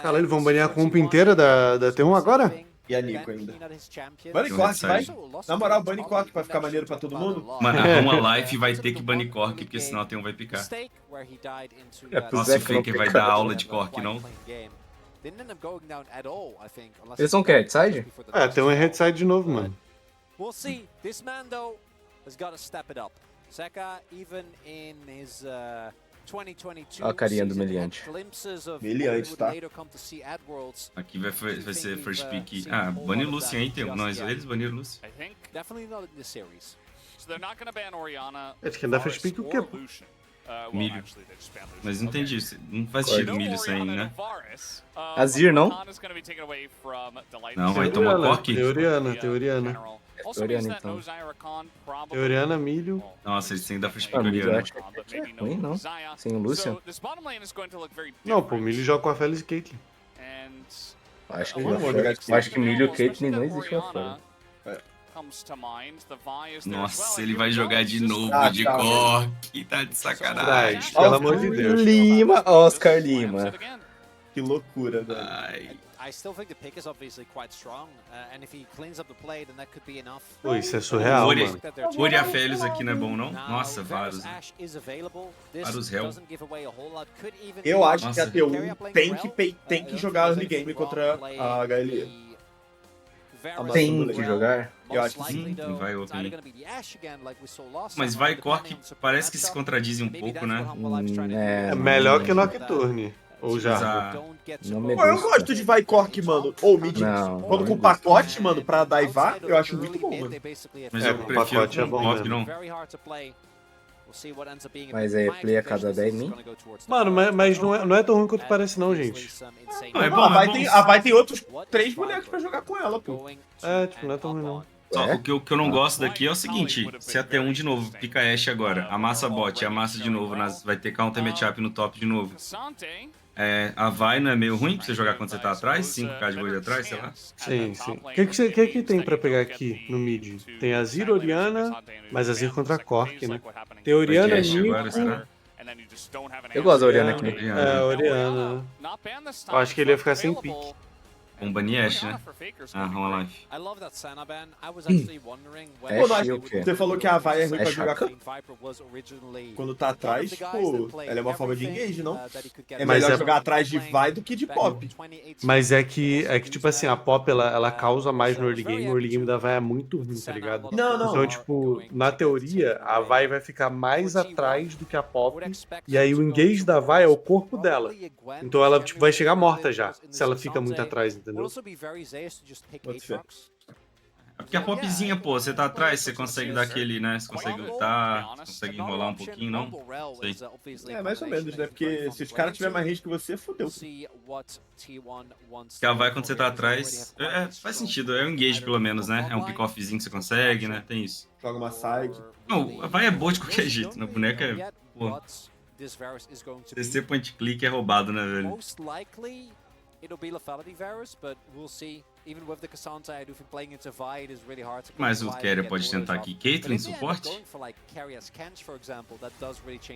Cara, eles vão banir a comp inteira da T1 agora? E a Nico ainda. Bunny Cork, vai? Na moral, Bunny Cork vai ficar maneiro pra todo mundo? Mano, a Roma Life vai ter que banir Cork, porque senão a T1 vai picar. Nossa, o Faker vai dar aula de Cork, não? Eles são o quê? Headside? É, tem um headside de novo, mano. Olha a carinha do Meliante. Meliante, tá? Aqui vai ser first pick. Ah, bane Lucian aí, tem nós. Eles baniram Lucian. Acho que ainda faz pick o quê? Milho. Mas não entendi isso. Não faz sentido milho isso aí, né? Azir, não? Não, vai tomar Cork? Teoriana, Oriana, então. Teoriana, milho. Nossa, eles têm que dar first pick Ah, milho, eu Oriana. acho que é ruim, não. Sem o Lucian. Não, pô, milho joga com a Félix e Caitlyn. Acho que milho e Caitlyn não existe lá fora. Nossa, ele vai jogar de novo de tá. Cork. Tá de sacanagem. Traz, pelo amor de Deus. Lima, Oscar Lima. Que loucura, velho. Ai. Pô, isso é surreal, Ori- mano. Ori a Félix aqui não é bom, não? Nossa, vários. Vários réu. Eu acho que a Nossa. T1 tem que jogar early game contra a HLE. Tem que jogar? Eu acho que sim. Vai open. Mas vai Cork parece que se contradizem um pouco, né? É melhor que Nocturne. Ou já. Não me Pô, eu gusta. gosto de vai Cork, mano. Ou mid. Não, Quando não com me pacote, mano, pra daivar, eu acho muito bom, mano. Mas É, eu com prefiro pacote é com bom Cork, mesmo. não. Mas aí, play a cada 10 mil? Mano, mas não é tão ruim quanto parece não, gente. Não, é Não, bom, é bom. a vai tem outros 3 bonecos pra jogar com ela, pô. É, tipo, não é tão ruim não. Só É? o que eu não gosto daqui é o seguinte, se a T1 de novo pica Ashe agora, amassa bot, amassa de novo, vai ter counter matchup no top de novo. É, a vai não é meio ruim pra você jogar quando você tá atrás? 5k de gold atrás, sei lá. Sim, sim. O que tem pra pegar aqui no mid? Tem Azir, Oriana, mas Azir contra Cork, né? Tem Oriana, Vai de Ashe Nico. agora, será? Eu gosto da Oriana aqui. É, Oriana. Eu acho que ele ia ficar sem pique. Um banir Ashe, né? Ah, Roma Life. Pô, Ashe e o quê? você falou que a vai é ruim pra Ashe jogar Haka? quando tá atrás, pô, ela é uma forma de engage, não? É Mas melhor é- jogar atrás de vai do que de pop. Mas é que tipo assim, a pop ela causa mais no early game, o early game da vai é muito ruim, tá ligado? Não, não. Então, tipo, na teoria, a vai ficar mais atrás do que a pop, e aí o engage da vai é o corpo dela. Então ela tipo, vai chegar morta já, se ela fica muito atrás, entendeu? Pode ser. É porque a popzinha, pô, você tá atrás, você consegue dar aquele, né? Você consegue lutar, você consegue enrolar um pouquinho, não? Sei. É, mais ou menos, né? Porque se os caras tiverem mais range que você, fodeu. Porque a vai quando você tá atrás, faz sentido, é um engage pelo menos, né? É um pick-offzinho que você consegue, né? Tem isso. Joga uma side. Não, a vai é boa de qualquer jeito, né? A boneca é, pô, CC point click é roubado, né, velho? Mas o Quer pode tentar aqui. Caitlyn, suporte?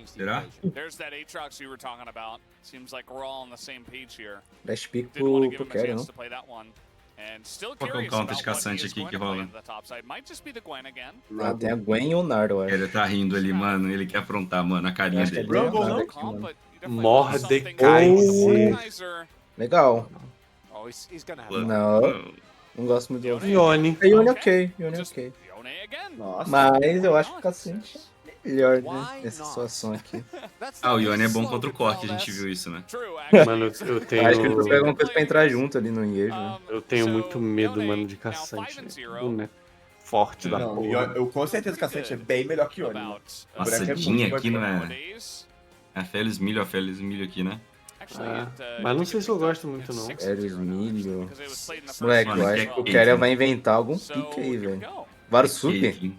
Será? Dash pick pro Quer, não? Qual que é o counter de caçante aqui que rola? Ah, tem a Gwen e o Nardo, eu acho. Ele tá rindo ali, mano. Ele quer aprontar, mano, a carinha Acho que é dele. Rumble, Nardo não? aqui, mano. Mordecai. Legal. Não gosto muito do Ione. Ione ok, Ione ok. Nossa. Mas eu acho que o Cassante é melhor, né? Nessa situação aqui. Ah, o Ione é bom contra o Cork, a gente viu isso, né? Mano, eu Acho que ele precisa pegar alguma coisa pra entrar junto ali no engage, né? Eu tenho muito medo, mano, de caçante. Boneco forte da Não, porra. eu com certeza que a Sente é bem melhor que o Yone. mano. O Nossa, boneco é Jean muito aqui não mais é... É a Félix Milho aqui, né? Mas não sei se eu gosto muito, não. Eros milho. Moleque, eu Mano, acho que que o é Quer vai inventar algum pique aí, velho. Vários sup? Caitlyn.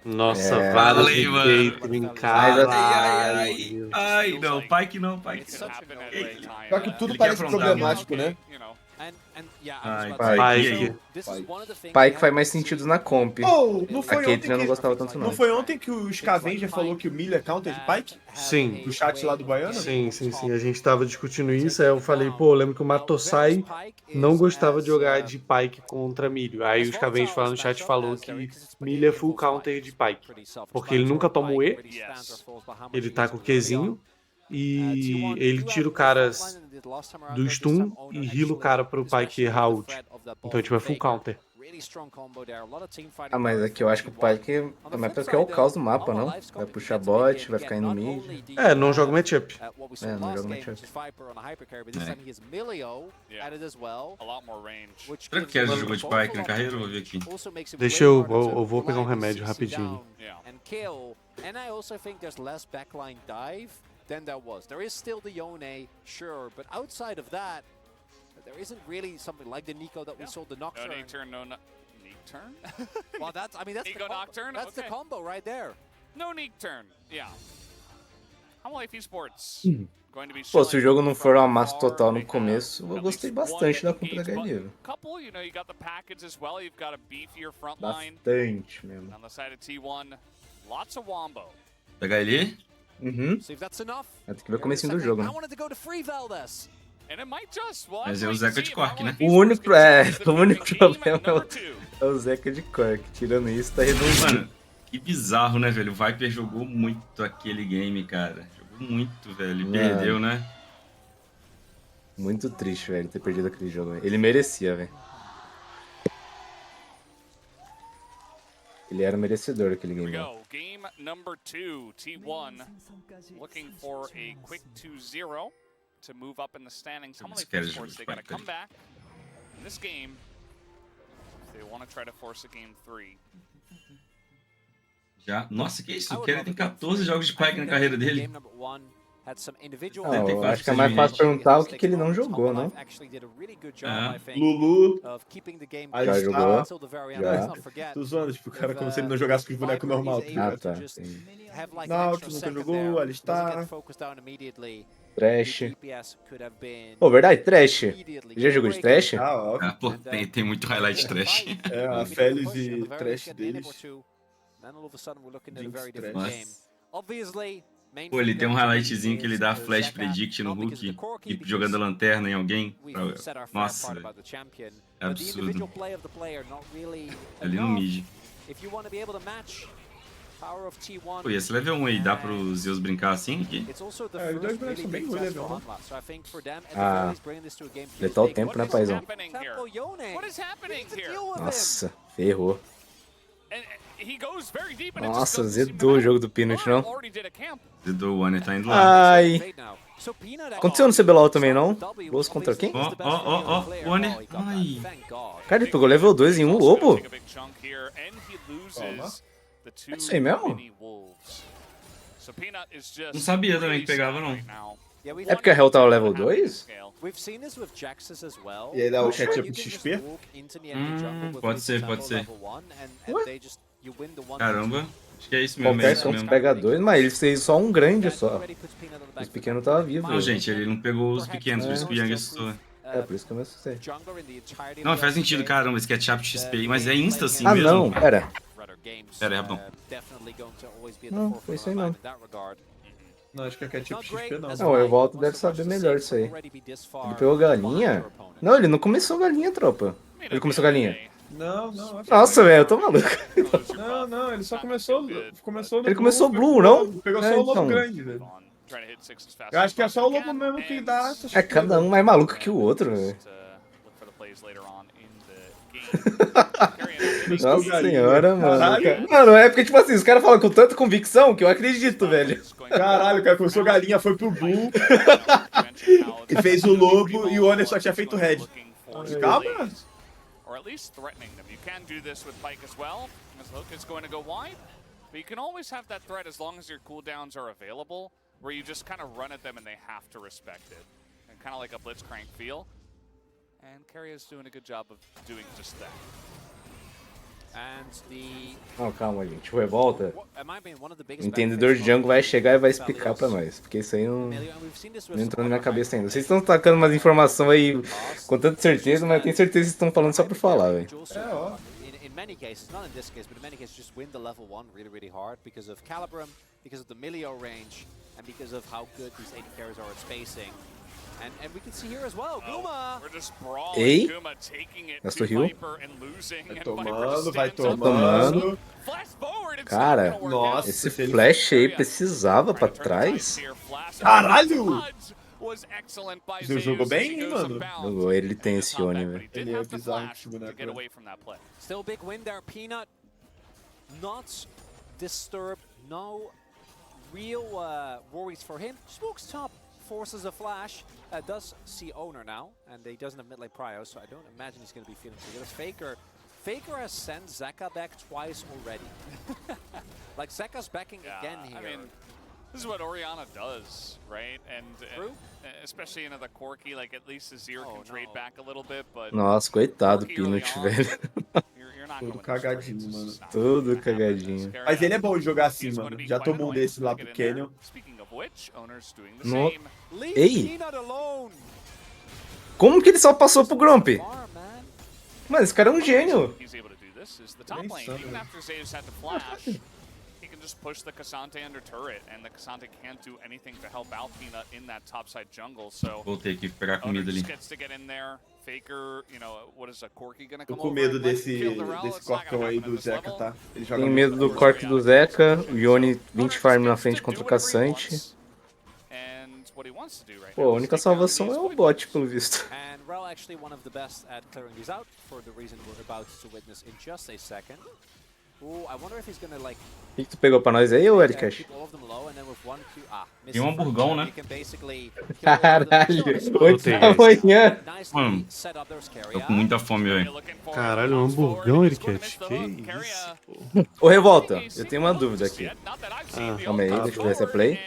Nossa, É, vários falei, de mano. Caitlyn, Ai, caralho. Ai, não, Pike não, Pike. Só que tudo Ele quer parece aprontar, problemático, né? Pyke. Pyke faz mais sentido na comp. Oh, não A foi Caitlyn ontem eu não que... gostava tanto não. Não foi ontem que o Scavenger falou que o Milha counter de Pyke? Sim. No chat lá do Baiano? Sim. A gente tava discutindo isso, aí eu falei, pô, eu lembro que o Matosai não gostava de jogar de Pyke contra milho. Aí os Scavengers falando no chat falou que milho é full counter de Pyke. Porque ele nunca toma o E, ele tá com o Qzinho, e ele tira o cara do stun e heala o cara pro Pyke errar ult. Então, tipo, é full counter. Ah, mas aqui eu acho que o Pyke é mais porque é o caos do mapa, não? Vai puxar bot, vai ficar indo mid. É, não joga matchup. É, não joga matchup. Será que Quer jogou de Pyke na carreira? Eu vou ver aqui. Deixa eu vou pegar um remédio rapidinho. And I also think there's less backline dive than there was. There is still the Yone, sure, but outside of that, there isn't really something like the Nico that we saw the Nocturne. No Nocturne, no Nocturne? Well, that's Nico Nocturne? That's the combo right there. No Nocturne, yeah. HLE Esports. Going to be Pô, se o jogo não for uma massa total no começo, eu gostei bastante da compra da HLE. Couple, you know, you got the package as well. You've got a beefier front line. Bastante mesmo. On the side of T1, lots of wombo. Da HLE? Uhum. See if that's enough. Tem que ver o comecinho do jogo, né? I wanted to go to free Veldas. And it might just, well, Mas é o Zeca de Cork, né? O único problema é o Zeca de Cork. Tirando isso, tá resolvido. Mano, que bizarro, né, velho? O Viper jogou muito aquele game, cara. Jogou muito, velho. Perdeu, né? Muito triste, velho, ter perdido aquele jogo. Ele merecia, velho. Ele era merecedor daquele game. Game number 2, T1 looking for a quick 2-0 to move up in the standings. HLE Esports, they got to come back in this game. They want to try to force a game 3. Já. Nossa, que isso? O Quer tem 14 jogos de Pyke na carreira dele. Não, eu acho que é mais fácil perguntar o que ele não jogou, não? Lulu. Já jogou? Já. Tô zoando, tipo, o cara como se ele não jogasse com os bonecos normal. Ah, tá. Nautilus nunca jogou, Alistar. Trash. Pô, verdade, Trash. Já jogou de Trash? Ah, óbvio. Ah, pô, tem muito highlight trash. É, a Félix e Trash deles. Pô, ele tem um highlightzinho que ele dá flash predict no Hulk e jogando a lanterna em alguém. Nossa, velho. É absurdo. Ali no mid. Pô, e esse level 1 aí, dá pro Zeus brincar assim aqui? É, os dois bonecos são bem ruins, level 1. Ah, letal o tempo, né, paizão? Nossa, ferrou. Nossa, zedou o jogo do Peanut, não? Zedou o One, tá indo lá. Ai. Aconteceu no CBLOL também, não? Loss contra quem? Ó, One. Ai. Cara, ele pegou level 2 em um lobo? É isso aí mesmo? Não sabia também que pegava, não. É porque a Hell tava level 2? E aí dá o catch-up de XP? Pode ser. Caramba, acho que é isso mesmo. Qualquer É isso som mesmo. pega 2, mas ele fez só um grande só. Os pequenos tava vivo. Não, gente, ele não pegou os pequenos, por isso que o Yang assustou. É, por isso que eu me assustei. Não, faz sentido, caramba, esse catch-up de XP, mas é insta assim Ah, mesmo. não, pera. Pera, é bom. Não, foi isso aí não. Não, acho que é catch-up XP não. Não, o Evolto deve saber melhor isso aí. Ele pegou galinha? Não, ele não começou galinha, tropa. Ele começou galinha. Não. Nossa, velho, eu tô maluco. Não, ele só começou no Ele começou Blue, não? Pegou só o lobo grande, velho. Eu acho que é só o lobo mesmo que dá essas É cada um mais maluco que o outro, velho. Nossa senhora, mano. Caralho. Mano, é porque, tipo assim, os caras falam com tanta convicção que eu acredito, velho. Caralho, o cara começou galinha, foi pro Bull e fez o lobo e o Honor só tinha feito red. Calma. Or at least threatening them. You can do this with Pyke as well, as Hook is going to go wide. But you can always have that threat as long as your cooldowns are available, where you just kind of run at them and they have to respect it. And kind of like a Blitzcrank feel. And Carrier's doing a good job of doing just that. Não, calma, gente. O Revolta, o entendedor de jungle vai chegar e vai explicar pra nós. Porque isso aí não entrou na minha cabeça ainda. Vocês estão tacando umas informações aí com tanta certeza, mas eu tenho certeza que vocês estão falando só por falar, velho. É, ó. In many cases, not in this case, but in many cases, just win the level 1 really hard because of Calibrum, because of the Milio range, and because of how good these AD carries are at spacing. And we can see here as well, Guma! We're just brawling, Ei, Guma taking it gastou to heal. Viper and losing, Vai and tomando, Viper vai stands up. tomando. Flash forward, it's Cara, not gonna work out. esse se ele- flash aí precisava pra trás. Caralho! Was excellent by Você jogou Zeus, bem, as he hein, goes mano? unbound. Jogou, ele tem And esse it's not Oni, bad, velho. but he did Ele é have the bizarro, flash esse to boneco, get velho. away from that play. Still big win there, Peanut. Not disturbed, no real worries for him. Smokes top, forces a flash, does see owner now, and he doesn't have mid lane prio, so I don't imagine he's going to be feeling too good. Faker has sent Zeka back twice already. Like, Zeka's backing again here. I mean, this is what Orianna does, right? And True. especially in the Corki, like at least Azir can trade no. back a little bit, but Nossa, coitado do Corki early Peanut, on, velho. you're not Tudo gonna win this cagadinho, trade. mano. It's not Tudo gonna happen. cagadinho. This Mas ele é bom de jogar is assim, gonna mano. be Já quite tomou um annoying desse lá to pro get in there. Canyon. Speaking of which, owners doing the No- same. Leave Ei. Peanut alone. Como que ele só passou pro Grump? Far, man. Mano, esse cara é um gênio. He's able to do this is the top Bem lane. insano, Even né? after Zeus had to flash, he can just push the Cassante under turret, and the Cassante can't do anything to help out Peanut in that topside jungle. So Voltei aqui, pegar Owner comida ali. just gets to get in there. Faker, you know, what is a Corki gonna Tô come com over medo and, like, desse, kill the Rel? desse It's not corcão gonna aí happen do at this Zeca, level. tá? Ele joga Tem muito medo do forte. corte do Zeca, o Yone Owner 20 just farm na gets frente to contra o do whatever he Caçante. wants. And what he wants to do right Pô, now a is única take down salvação these é o Void bot, Wolves. pelo visto. And Rel actually one of the best at clearing these out for the reason we're about to witness in just a second. Ooh, I wonder if he's gonna like O que tu pegou pra nós aí, ô Erikash? keep all of them low and then with one Q. Tem um hamburgão, né? You can basically kill all of them. Caralho, Sure, 8 da manhã. nicely Mano, set up. There's Carry Tô com muita fome, velho. Caralho, um hamburgão, Ericat. Que isso, pô. Ô, Revolta, eu tenho uma dúvida aqui. Calma aí, deixa eu ver se é play.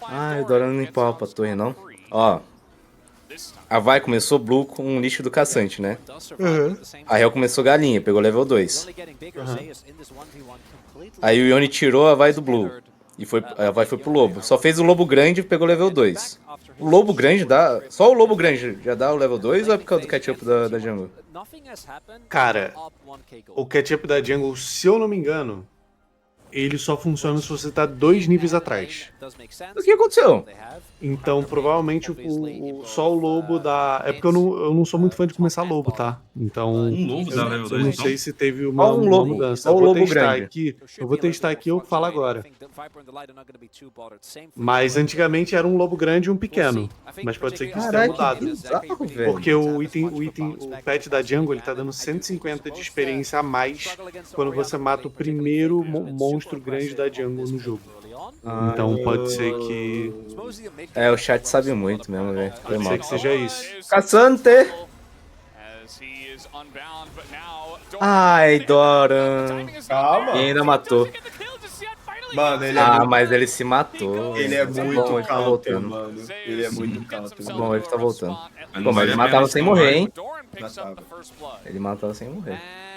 Ah, o Dora não limpou pra torre, não. Ó, a Vai começou Blue com um lixo do caçante, né? A Hel começou Galinha, pegou level 2. Aí o Yone tirou a Vai do Blue. E a Vai foi pro Lobo. Só fez o Lobo Grande e pegou level 2. O Lobo Grande dá... Só o Lobo Grande já dá o level 2 ou é por causa do catch-up da jungle? Cara, o catch-up da jungle, se eu não me engano, ele só funciona se você tá 2 níveis atrás. O que aconteceu? Então, provavelmente, só o lobo dá... É porque eu não sou muito fã de começar lobo, tá? Então, Um lobo dá level eu 2, não então? sei se teve Só uma um lobo, mudança. só o Eu vou lobo testar grande. aqui. Eu vou testar aqui e eu falo agora. Mas antigamente era um lobo grande e um pequeno. Mas pode ser que isso tenha Caralho, mudado. que bizarro, velho. Porque o pet da jungle, ele tá dando 150 de experiência a mais quando você mata o primeiro monstro grande da jungle no jogo. Então pode ser que... É, o chat sabe muito mesmo, velho. Foi Pode mal. ser que seja isso. Caçante! Ai, Doran. Calma. E ainda matou. Mano, ele é Ah, muito... mas ele se matou. Ele é Tá muito bom, ele tá counter, voltando. mano. Ele é muito counter. Tá bom, ele tá voltando. Mas Pô, não mas vale ele a matava pena sem não, morrer, vai. hein? Matava. Ele matava sem morrer.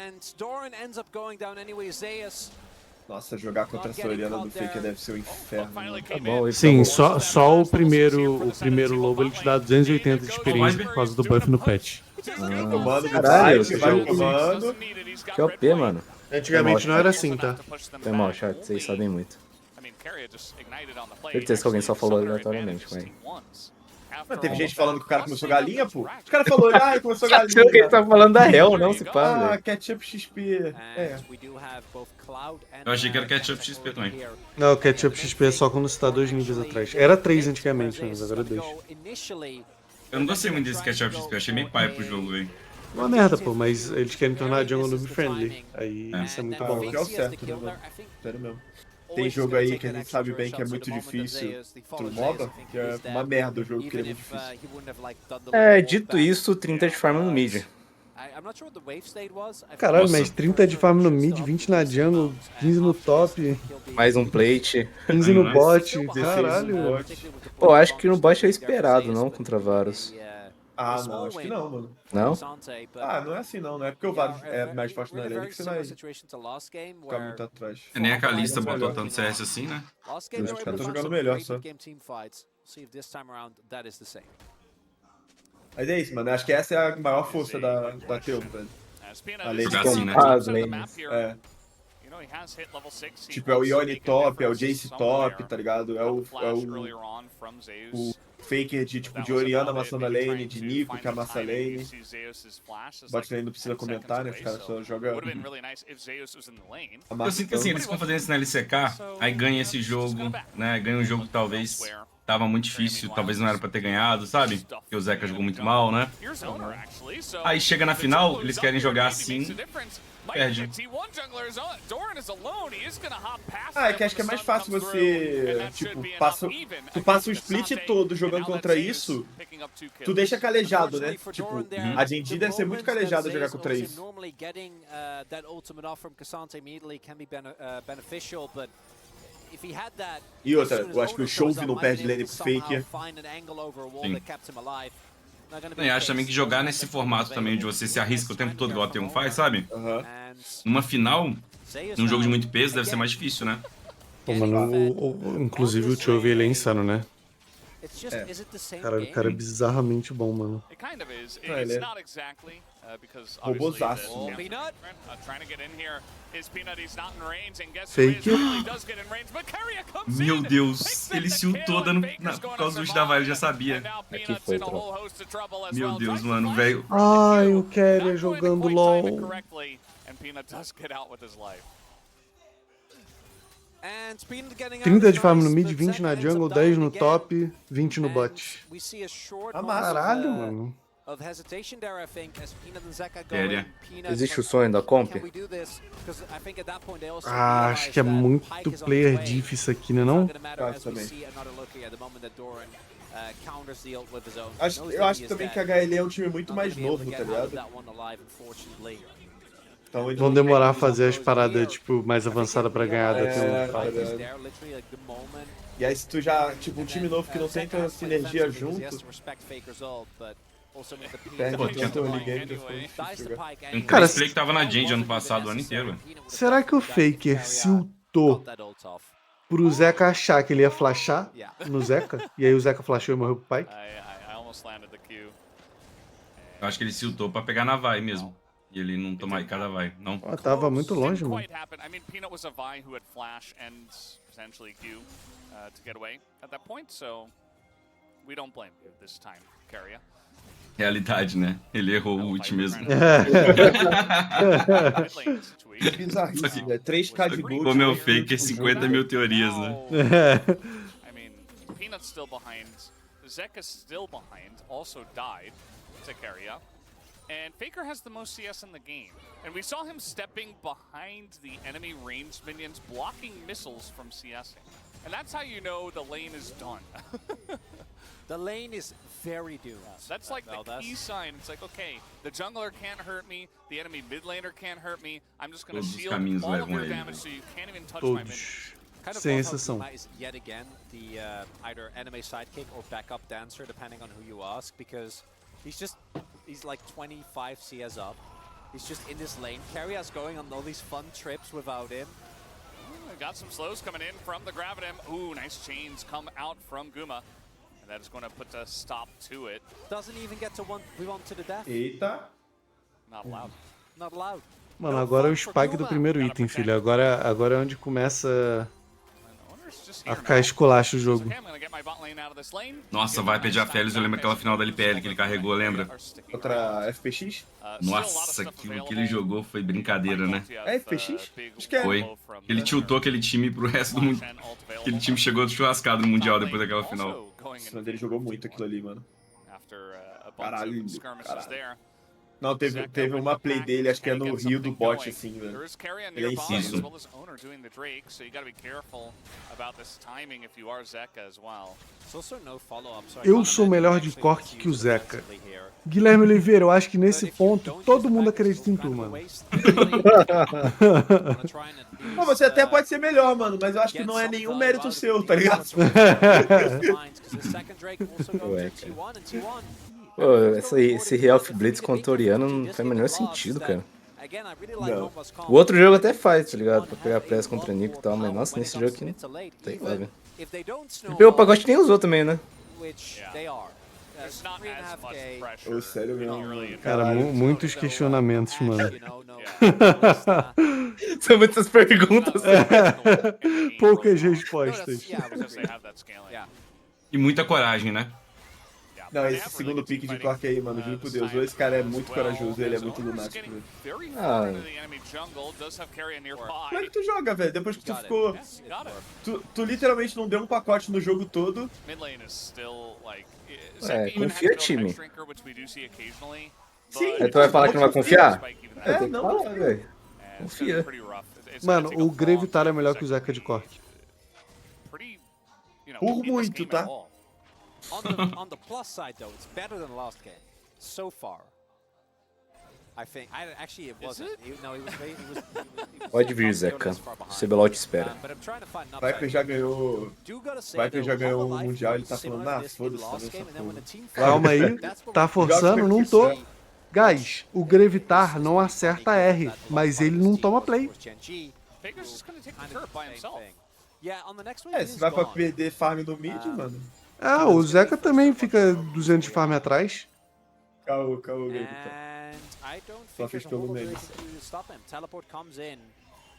And Doran ends up going down anyway. Zeus Nossa, jogar contra essa Oriana do Faker deve ser um inferno. mano. Tá bom, ele Sim, tá só o primeiro lobo ele te dá 280 de experiência por causa do buff no patch. Comando do Caralho, site, vai eu no comando. Que OP, mano. Antigamente não era assim, tá? Foi mal, chat. Vocês sabem muito. Certeza que alguém só falou aleatoriamente, mas... Mas teve gente falando que o cara começou galinha, pô. Os caras falaram, ah, começou Achou que ele galinha. tá falando da Hell, não, se pá, Ah, velho. ketchup XP. É. Eu achei que era ketchup XP também. Não, o ketchup XP é só quando você tá 2 níveis atrás. Era 3 antigamente, mas agora é 2. Eu não gostei muito desse ketchup XP, eu achei meio pai pro jogo, velho. Uma merda, pô, mas eles querem tornar a jungle noob friendly. Aí isso é muito bom. Que é o certo, né, mano? Sério mesmo. Tem jogo aí que a gente sabe bem que é muito difícil pro MOBA, que é uma merda o jogo, que ele é muito difícil. É, dito isso, 30 de farm no mid. Caralho, Nossa. mas 30 de farm no mid, 20 na jungle, 15 no top, Mais um plate. 15 no bot. 16 no Caralho. bot. Pô, acho que no bot é esperado, não, contra Varus. Ah, não, acho que não, mano. Não? Ah, não é assim não, não é porque o VAR é mais forte na lane que você vai ficar muito atrás. É nem a Kalista botou melhor. tanto CS assim, né? Os caras estão jogando melhor só. Mas é isso, mano. Acho que essa é a maior força da T1, velho. Além de Jogar assim, né? comprar as lanes. É. Tipo, é o Ione top, é o Jace top, tá ligado? É o Faker de, tipo, de Oriana amassando a lane, de Nico que amassa a lane. Bot lane não precisa comentar, né? Os caras só jogam. Eu sinto que assim, eles ficam fazendo isso na LCK, aí ganha esse jogo, né? Ganha um jogo que talvez tava muito difícil, talvez não era pra ter ganhado, sabe? Porque o Zeca jogou muito mal, né? Aí chega na final, eles querem jogar assim, perde. Ah, é que acho que é mais fácil você, tipo, tu passa o split todo jogando contra isso, tu deixa calejado, né? Tipo, a Genji deve ser muito calejada jogar contra isso. E outra, eu acho que o Chove não perde lane pro Faker. E acho também que jogar nesse formato também, onde você se arrisca o tempo todo, igual a T1 faz, sabe? Numa final, num jogo de muito peso, deve ser mais difícil, né? Pô, mano, inclusive o Chove, ele é insano, né? Cara, o cara é bizarramente bom, mano. Ele é robozaço. Fake. Meu Deus, ele se ultou dando por causa do ult da Vai, eu já sabia. Aqui foi, tropa. Meu Deus, mano, velho. Ai, o Quer jogando LOL. 30 de farm no mid, 20 na jungle, 10 no top, 20 no bot. Caralho, mano. Sério. Existe o sonho da comp? Ah, acho que é muito player diff isso aqui, né não? Acho também. Eu acho também que a HLE é um time muito mais novo, tá ligado? Então, Vão demorar a fazer as paradas, tipo, mais avançadas pra ganhar da T1. E aí se tu já, tipo, um time novo que não tem tanta sinergia junto, perde tanto early game que foi difícil jogar. Um cara que tava na Genji ano passado, o ano inteiro. Será que o Faker se ultou pro Zeca achar que ele ia flashar no Zeca? E aí o Zeca flashou e morreu pro Pyke? Eu acho que ele se ultou pra pegar na Vai mesmo. E ele não toma cada Vai, não? Ó, tava muito longe, mano. Realidade, né? Ele errou o ult mesmo. Que bizarrice, velho. 3k de gold. Como é o Faker, 50 mil teorias, né? Peanut's still behind. Zeka's still behind. Also died to Keria. And Faker has the most CS in the game. And we saw him stepping behind the enemy ranged minions, blocking missiles from CSing. And that's how you know the lane is done. The lane is very doomed. That's like the key sign. It's like, okay, the jungler can't hurt me, the enemy mid laner can't hurt me. I'm just gonna shield all of your damage so you can't even touch my minions. Kind of Sem love how exceção. Guma is yet again the either enemy sidekick or backup dancer, depending on who you ask, because he's like 25 CS up. He's just in this lane. Carrier's going on all these fun trips without him. Got some slows coming in from the Gravitum. Ooh, nice chains come out from Guma. And that is going to put a stop to it. Doesn't even get to one to the death. Eita. Not allowed. Not allowed. Mano, agora é o spike do primeiro item, filho. Agora é onde começa a ficar esculacho o jogo. Nossa, vai pedir a Félix, eu lembro aquela final da LPL que ele carregou, lembra? Outra FPX? Nossa, aquilo que ele jogou foi brincadeira, né? É FPX? Acho que é. Foi. Ele tiltou aquele time pro resto do mundo. Aquele time chegou churrascado no Mundial depois daquela final. Ele jogou muito aquilo ali, mano. Caralho. Não, teve uma play dele, acho que é no Rio do bot, assim, velho. Ele é insano. Eu sou melhor de cork que o Zeca. Guilherme Oliveira, eu acho que nesse ponto todo mundo acredita em tu, mano. Pô, você até pode ser melhor, mano, mas eu acho que não é nenhum mérito seu, tá ligado? Pô, esse Realf Blitz contra o Oriana não faz o menor sentido, cara. Não. O outro jogo até faz, tá ligado? Pra pegar press contra Nico e tal, mas nossa, nesse jogo aqui não tem lá, velho. E pegou o pagote nem usou também, né? Ô, sério mesmo, mano. Cara, Caralho. muitos questionamentos, mano. São muitas perguntas. Poucas respostas. E muita coragem, né? Não, esse segundo pick de Cork aí, mano, juro por Deus, esse cara é muito corajoso, ele é muito lunático, velho. Ah. Como é que tu joga, velho? Depois que tu ficou... Tu literalmente não deu um pacote no jogo todo. Confia, time. Sim. Aí tu vai falar que não vai confiar? É, Tem que não, falar, velho. velho. Confia. Mano, o Gravitar é melhor que o Zeca de Cork. Por muito, tá? On the plus side, though, it's better than last game so far. I think. Actually, it wasn't. No, he was Pode vir, Zeca. O CBLOL te espera. But I'm trying to find an Viper já ganhou... Do gotta say, Viper já though, ganhou Hollow o Life Mundial, ele tá similar falando, to this foda-se last também game, essa and then when porra. the team Calma aí, That's what tá we- forçando? Não tô. Joga Guys, o Gravitar não acerta R, mas ele não toma play. Faker's just gonna take the turret by himself. É, se vai pra perder farm no mid, mano. Ah, o Zeca também fica 200 de farm atrás. Caô, Gravitar. Só fez pelo menos.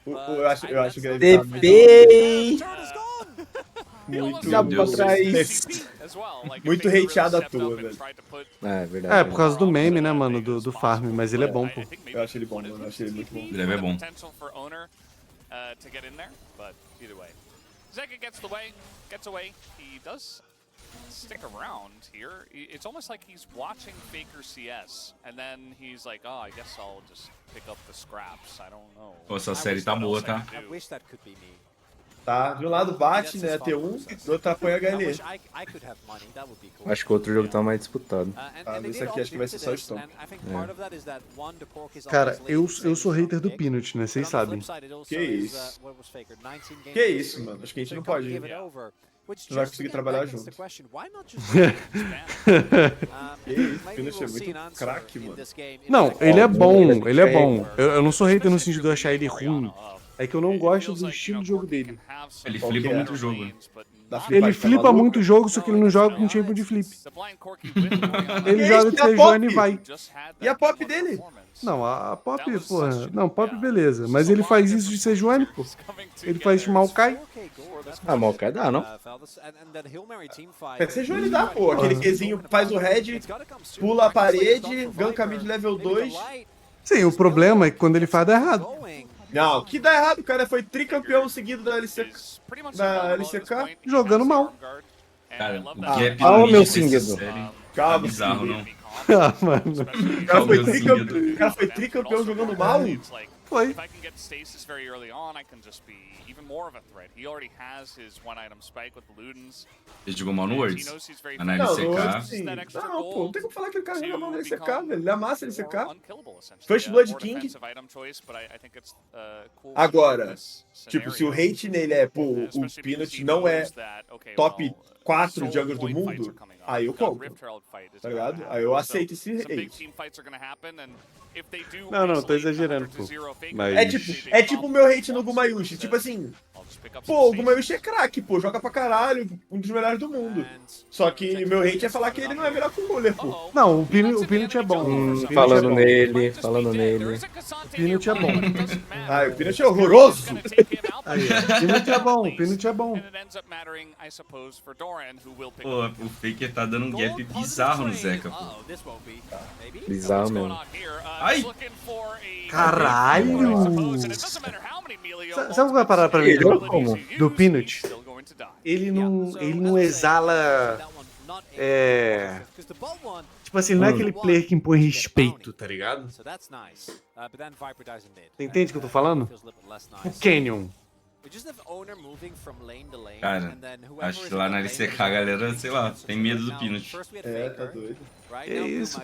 Eu acho o Gravitar TP! muito... Já pra trás. Muito hateado à toa, velho. É verdade. É, por causa do meme, né, mano, do farm, mas ele é bom, pô. Eu acho ele bom, mano. Eu acho ele muito bom. O Greve é bom. To get in there, but either way. Zeka gets away. He does stick around here. It's almost like he's watching Faker CS, and then he's like, oh, I guess I'll just pick up the scraps. I don't know. Pô, essa série tá boa, tá? I wish that could be me. Tá, de um lado bate, né, T1, do outro apoia I HLE. wish I could have money. That would be cool. Acho que o outro jogo tá mais disputado. Esse aqui acho que vai ser só stone. Cara, eu sou hater do Peanut, né, vocês sabem. Que isso? Que isso, mano? Acho que a gente não pode... Não vai conseguir trabalhar junto. Que isso, o Peanut é muito craque, mano. Não, ele é bom, ele é bom. Eu não sou hater no sentido de eu achar ele ruim. É que eu não gosto do estilo de jogo dele. Ele flipa muito o jogo. Ele flipa muito o jogo, só que ele não joga com tempo de flip. Ele joga de E a Sejuani e pop? vai. E a pop dele? Não, a pop, porra. Não, pop beleza. Mas ele faz isso de Sejuani, pô. Ele faz de Maokai. Ah, Maokai dá, não? Seja ele dá, pô. Aquele Qzinho faz o head, pula a parede, ganka mid level 2. Sim, o problema é que quando ele faz dá errado. Não, que dá errado, o cara foi tricampeão seguido da LCK. Jogando mal. Cara, o gap Ah, no o mid meu dessa seguido. série tá Calma, bizarro, filho. não? Ah, mano. O cara foi tricampeão jogando mal? Foi. If I can get stasis very early on, I can just be even more of a threat. He already has his one item spike with the Ludens. Ele jogou mal no Words. Mas na Não, LCK, não, sim. Não, pô, não tem como falar que o cara joga mal na LCK, velho. Ele amassa a LCK. First Blood King. Agora, tipo, se o hate nele é, pô, o Peanut não é top 4 junglers do mundo, aí eu compro, tá ligado? Aí eu aceito esse hate. Não, tô exagerando, pô. Mas... É tipo o meu hate no Gumayushi, tipo assim, pô, o Gumayushi é craque, pô, joga pra caralho, um dos melhores do mundo. Só que meu hate é falar que ele não é melhor que o Muller, pô. Não, o Peanut é bom. Falando nele. O Peanut é bom. Ah, o Peanut é horroroso. Aí, o Peanut é bom. pô, o Faker tá dando um gap bizarro no Zeca, pô. Bizarro mesmo. Ai! Caralho! Sabe qual é a parada pra mim do Peanut? Ele não exala... Tipo assim, ele não é aquele player que impõe respeito, tá ligado? Você entende o que eu tô falando? O Canyon. Cara, acho que lá na LCK a galera, sei lá, tem medo do Peanut. É, tá doido. Que isso,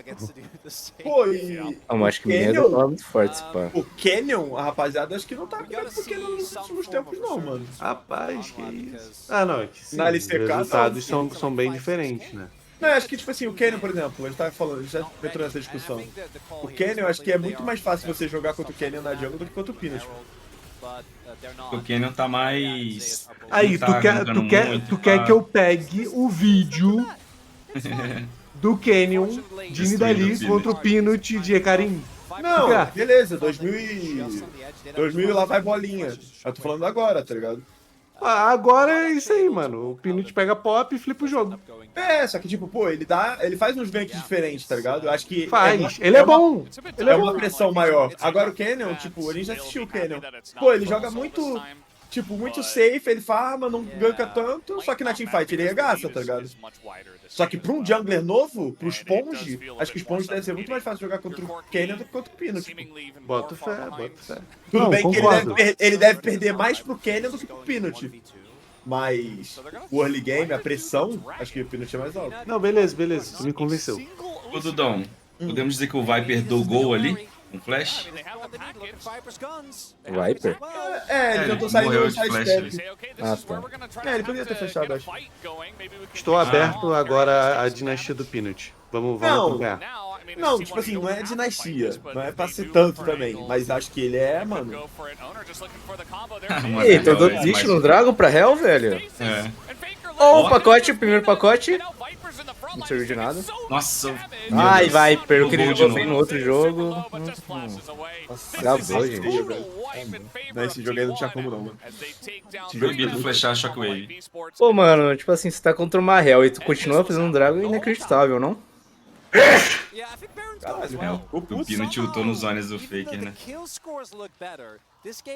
Pô, e... Eu acho que o Menino é muito forte, esse pá. O Canyon, a rapaziada, acho que não tá com medo do Canyon nos últimos tempos, não, mano. Rapaz, que isso. Ah, não, é que sim, Na LCK, os resultados são bem diferentes, né? Não, eu acho que, tipo assim, o Canyon, por exemplo, a gente tava falando, a gente já entrou nessa discussão. O Canyon, eu acho que é muito mais fácil você jogar contra o Canyon na jungle do que contra o Peanut. O Canyon tá mais... Aí, não tá gankando muito, tu quer tá que eu pegue o vídeo do Canyon de Destruindo Nidali o contra o Peanut de Ekarim? Não, Ficar. beleza, 2000 lá vai bolinha. Eu tô falando agora, tá ligado? Ah, agora é isso aí, mano. O Peanut pega pop e flipa o jogo. É, só que tipo, pô, ele faz uns ganks diferentes, tá ligado? Eu acho que Faz. Ele é bom. Ele é é uma bom. pressão maior. Agora o Canyon, tipo, a gente já assistiu o Canyon. Pô, ele joga muito, tipo, muito safe, ele farma, não ganka tanto, só que na teamfight ele regaça, tá ligado? Só que pra um jungler novo, pro Sponge, acho que o Sponge deve ser muito mais fácil jogar contra o Canyon do que contra o Peanut. Bota fé, bota fé. Tudo Não, bem concordo. que ele deve perder mais pro Canyon do que pro Peanut. Mas o early game, a pressão, acho que o Peanut é mais alto. Não, beleza, beleza. Tu me convenceu. Ô, Dudão, podemos dizer que o Viper deu gol ali? Um flash? Viper? É, ele tentou sair morreu no de flash sidestep. Ah, tá. É, ele poderia ter fechado, acho. Estou aberto agora à dinastia do Peanut. Vamos Não. acompanhar. Não, tipo assim, não é dinastia. Não é pra ser tanto também. Mas acho que ele é, mano. Mano, Ei, tô é dando mais- lixo no Dragon pra Hell, velho? É. Ó, o pacote, primeiro pacote. Não serviu de nada. Nossa, Ai, Viper, eu queria Jogou de jogar novo. bem no outro jogo. Acabou, gente. Não, esse jogo aí não tinha como não, mano. proibido flashar Shockwave. Pô, mano, tipo assim, você tá contra uma Hell e tu continua fazendo um Dragon, é inacreditável, não? Caralho, O Peanut ultou nos zones do Faker, né?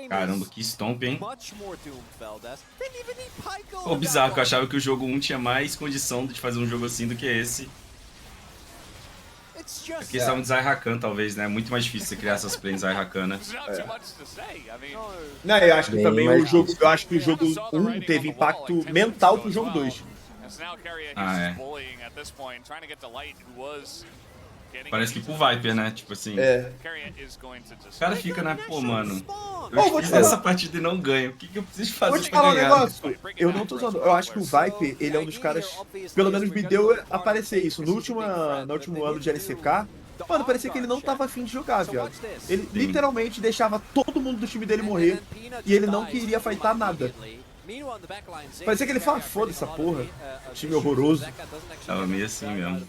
Caramba, que stomp, hein? Pô, bizarro, que eu achava que o jogo 1 tinha mais condição de fazer um jogo assim do que esse. Aqui eles estavam de Zai-Rakan, talvez, né? Muito mais difícil você criar essas plays Zai-Rakana. Não, eu acho que Bem também mais o jogo. Eu acho que o jogo 1 teve impacto mental pro jogo 2. Ah, é. Parece que pro Viper, né? Tipo assim. É. O cara fica, né? Pô, mano. Ô, Eu vou te fiz falar. essa partida e não ganho. O que eu preciso fazer Vou te pra falar um ganhar? negócio. Eu não tô usando. Eu acho que o Viper, ele é um dos caras. Pelo menos me deu aparecer isso. No último ano de LCK, mano, parecia que ele não tava afim de jogar, viado. Ele literalmente deixava todo mundo do time dele morrer e ele não queria fightar nada. Parecia que ele fala, foda essa porra. Time horroroso. Tava meio assim mesmo.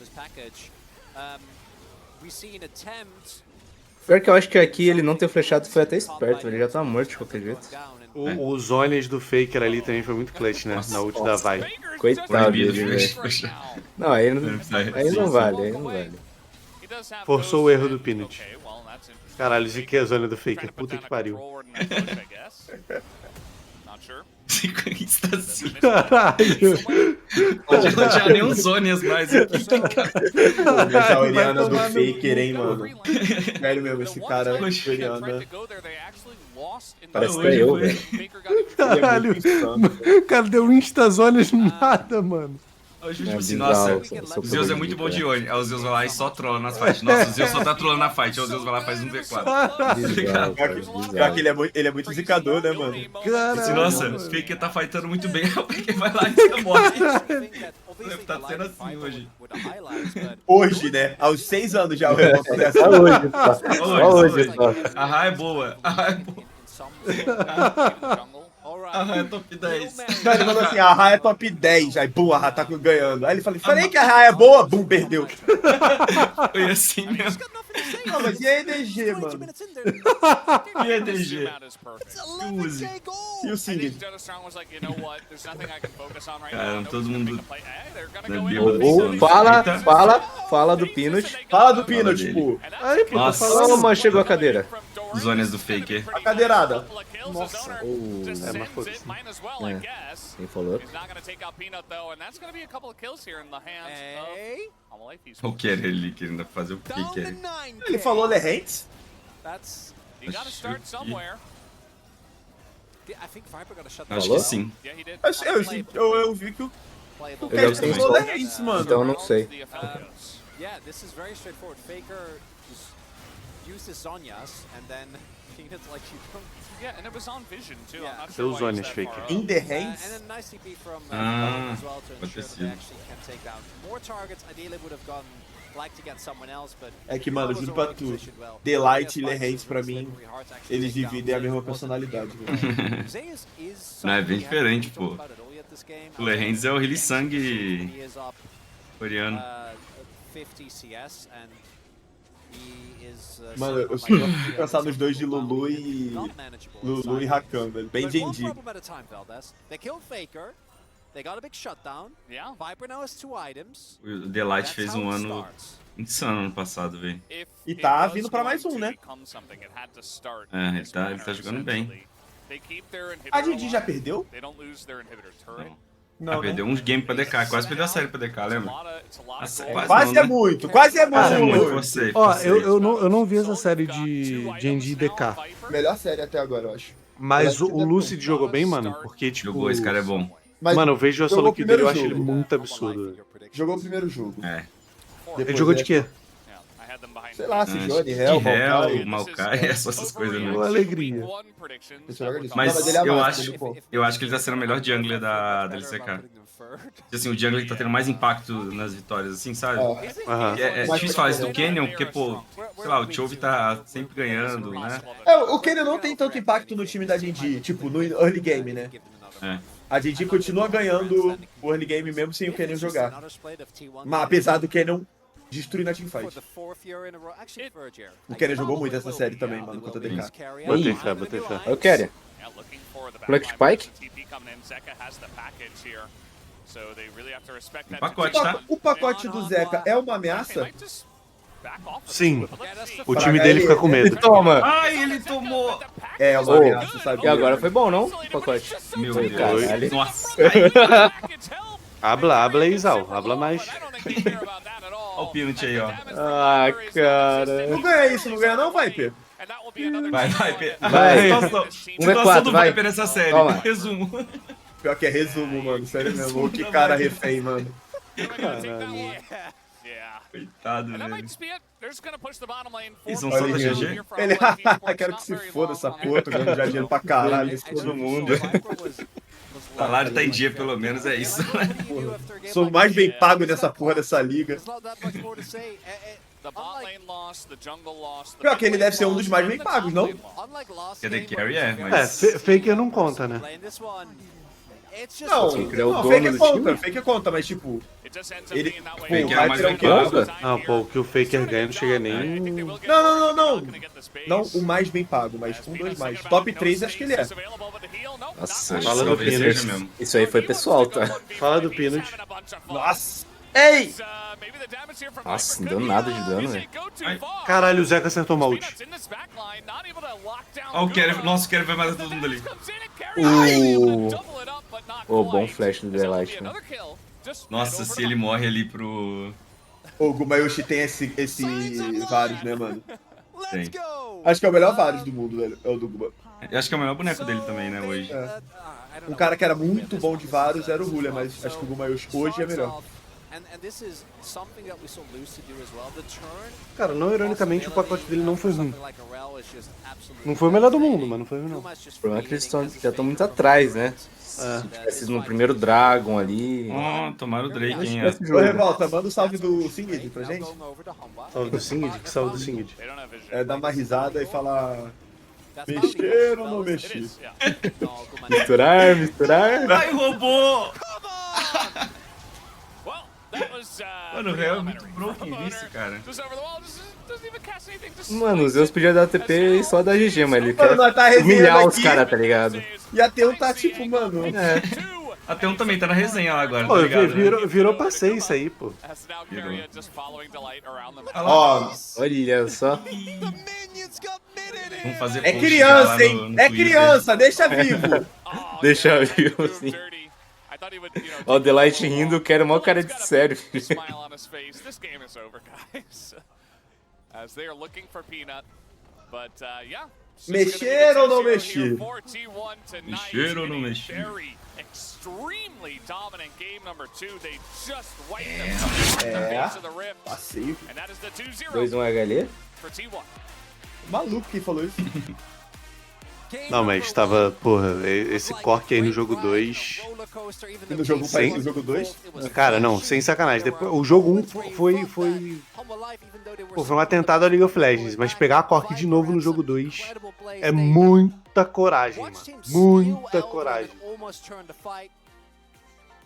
Pior que eu acho que aqui ele não ter flechado foi até esperto, ele já tá morto de qualquer jeito. Os zones do Faker ali também foi muito clutch, né? Na ult da Vai. Coitado Proibido dele, velho. flashar. Não, aí não vale, aí não vale. Forçou o erro do Peanut. Caralho, de que a zona do Faker? Puta que pariu. Está assim. Caralho. Hoje não tinha nem uns zones mais aqui. Essa Oriana do tomar no Faker, hein, mano. Sério mesmo, esse cara, Oriana. Parece até eu, velho. Caralho. O cara deu instazones nada, mano. Hoje, tipo É assim, bizarro, nossa, eu sou o Zeus é muito bom de olho. Aí o Zeus vai lá e só trola nas fights. Nossa, o Zeus só tá trolando na fight. Aí o Zeus vai lá e faz um V4. Bizarro, cara, Pior que bizarro. ele é muito zicador, né, mano? Assim, nossa, o Faker tá fightando muito bem. Aí o Faker vai lá e você morre. Tá sendo assim hoje. Hoje, né? Aos 6 anos já o Real fazer essa. Só hoje, só hoje, só. A Ra é boa. A Ra é boa. A Ra é top 10. Não, ele falou assim, a Ra é top 10. Aí, pum, a Ra tá ganhando. Aí ele falei que a Ra é boa, bum, perdeu. Foi assim mesmo. Não, mas e a EDG, mano? E a DG? Use. E o Siga? Caramba, todo mundo... Ou fala do Peanut. Fala do Pino, tipo, Aí, pô, Nossa. Toma, chegou a cadeira. Zonas do Faker. a cadeirada. Nossa. É, mas foda-se. Quem falou? O Quer ele querendo fazer o que quer. Ele falou Lehentes? Acho Falou? que sim. Eu vi que o Eu Cat já falou sei. Lehentes, mano. Então eu não sei. use the Zhonya's, and then Peanut's like, you don't... Yeah, and it was on vision too. I'm not Seus sure why he's Zhonya's that fake. far up. In the And hands? then nice TP from Ah, as well to pode ter ensure that they sido. actually can take down more targets. Ideally would have gone like to get someone else, but É que, mano, Jogo's juro pra already tu, positioned well. Delight e Yes, Lehens, pra mim, slippery heart actually eles take down dividem a mesma Zeus. personalidade. Velho. Zeus is Não, é bem something we haven't diferente, talked pô. about at all yet this game. O Lehens é o Hilly He Sangue is up coreano. 50 CS and he is Mano, eu something só like fico pensar nos dois de Lulu e... not manageable Lulu e inside. Rakan, velho. Bem But one Genji. problem at a time, Valdez. They killed Faker. They got a big shutdown. Yeah. Viper now has 2 items. O Delight That's fez how um it ano starts. insano ano passado, velho. If E it tá was vindo pra mais going um, to né? become something, it had to start É, in ele this tá manner, jogando bem. essentially. They keep their inhibitor A Genji já alive. perdeu? They don't lose their inhibitor turret. Não. Perdeu uns games pra DK, quase perdeu a série pra DK, lembra? Nossa, Quase é muito, quase é Quase é muito, muito. forcei. Ó, eu não vi essa série de Genji DK. Melhor série até agora, eu acho. Mas o Lucid jogou bem, mano, porque, tipo... Jogou, esse cara é bom. Mas Mano, eu vejo a jogou solo o kill dele, eu primeiro acho ele jogo. muito absurdo. Jogou o primeiro jogo. É. Ele jogou de quê? Sei lá, se É, Johnny, de Hell, Hell, Maokai. Maokai, essas coisas, né? Uma alegria. Esse jogo é disso. Mas Não, ele é eu massa, acho- ele é bom. Eu acho que ele tá sendo o melhor jungler da LCK. Assim, o jungler que tá tendo mais impacto nas vitórias, assim, sabe? Aham. É Mas- difícil falar isso do Canyon, porque, pô, sei lá, o Chove tá sempre ganhando, né? É, o Kenny não tem tanto impacto no time da Genji, tipo, no early game, né? É. A Genji continua ganhando o early game mesmo sem o Kenny jogar. Mas apesar do Kenny destruir na teamfight. O Kenny jogou muito essa série também, mano, contra a DK. Botei fé, botei fé. Eu quero. Flex Spike? Um pacote, tá? O pacote do Zeca é uma ameaça? Sim, o time dele fica com medo. Toma! Ai, ele tomou! É uma Oh. ameaça, sabe? E agora foi bom, não? O pacote. Meu Foi, Deus. caralho. Nossa. Habla, Isal, habla mais. Olha o Peanut aí, ó. Ah, cara. Não ganha isso, não ganha não, Viper? Vai, vai. Vai. Situação, 1v4, situação do vai. Viper nessa série. Toma. Resumo. Pior que é resumo, mano, sério mesmo. Que cara refém, mano. Coitado, And that might velho. just be it. They're just gonna push the bottom lane. Eles for vão só da Peanut. GG? Here from Ele, Lefty Sports, quero que not se very foda long. essa porra, tô ganhando já dinheiro pra caralho, esse todo mundo. O salário tá em dia, pelo menos, é isso. Sou o mais bem pago nessa porra dessa liga. The bot lane lost, the jungle lost. Pior que ele deve ser um dos mais bem pagos, não? Quer dizer, Carry é, É, mas... Faker não conta, né? Não, Faker é o não, dono fake do conta, time? fake conta, mas tipo, It just ends up ele, being that pô, way. Faker o é mais Viper é o bem quê? pago. Não, pô, o que o Faker ganha não chega nem... Não. Não o mais bem pago, mas um dos mais. Top 3 acho que ele é. Nossa, Fala do Talvez Peanut. seja mesmo. isso aí foi pessoal, tá? Fala do Peanut. Nossa! Ei! Nossa, não deu nada de dano, velho. Caralho, o Zeca acertou uma ult. Ó, o Quer... Nossa, o Quer vai matar todo mundo ali. O bom flash do Delight, né? Nossa, se ele morre ali pro... O Gumayushi tem esse Varus, né, mano? Tem. Acho que é o melhor Varus do mundo, velho. É o do Guma. Eu acho que é o melhor boneco dele também, né, hoje. Um cara que era muito bom de Varus era o Ruler, mas acho que o Gumayushi hoje é melhor. Cara, não ironicamente, o pacote dele não foi ruim. Não foi o melhor do mundo, mas não foi ruim, não. O problema é que eles já estão muito atrás, né? Se tivesse sido no primeiro Dragon ali. Ó, tomaram o Drake, hein? Esse Ô, jogo. Revolta, manda um salve do Singed pra gente. Salve do Singed? Que salve do Singed? É, dar uma risada e falar... Mexer ou não mexer? Misturar, misturar. Ai, roubou! Mano, o Real é muito broken isso, cara. Mano, o Zeus podia dar TP e só dar GG, mas ele Mano, quer nós tá resenhando humilhar os aqui. caras, tá ligado? E a Teon tá tipo, mano... Até um também tá na resenha lá agora, Pô, tá ligado? Né? virou passeio isso aí, pô. Ó, Olha só. Vamos fazer é post já lá criança, no- hein? no É Twitter. criança, deixa vivo. Deixa eu ver, assim. Ó, o Delight rindo, eu quero maior cara de sério. Mexer ou não mexer? Mexer ou não mexer? É, passeio. 2-1 HLE. Maluco quem falou isso. Não, mas tava, porra, esse cork aí no jogo 2. E no jogo 1 parece no jogo 2? Cara, não, sem sacanagem. Depois, o jogo 1 foi. Pô, foi um atentado ao League of Legends, mas pegar a cork de novo no jogo 2 é muita coragem, mano. Muita coragem.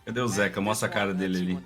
Cadê o Zeca? Mostra a cara dele ali.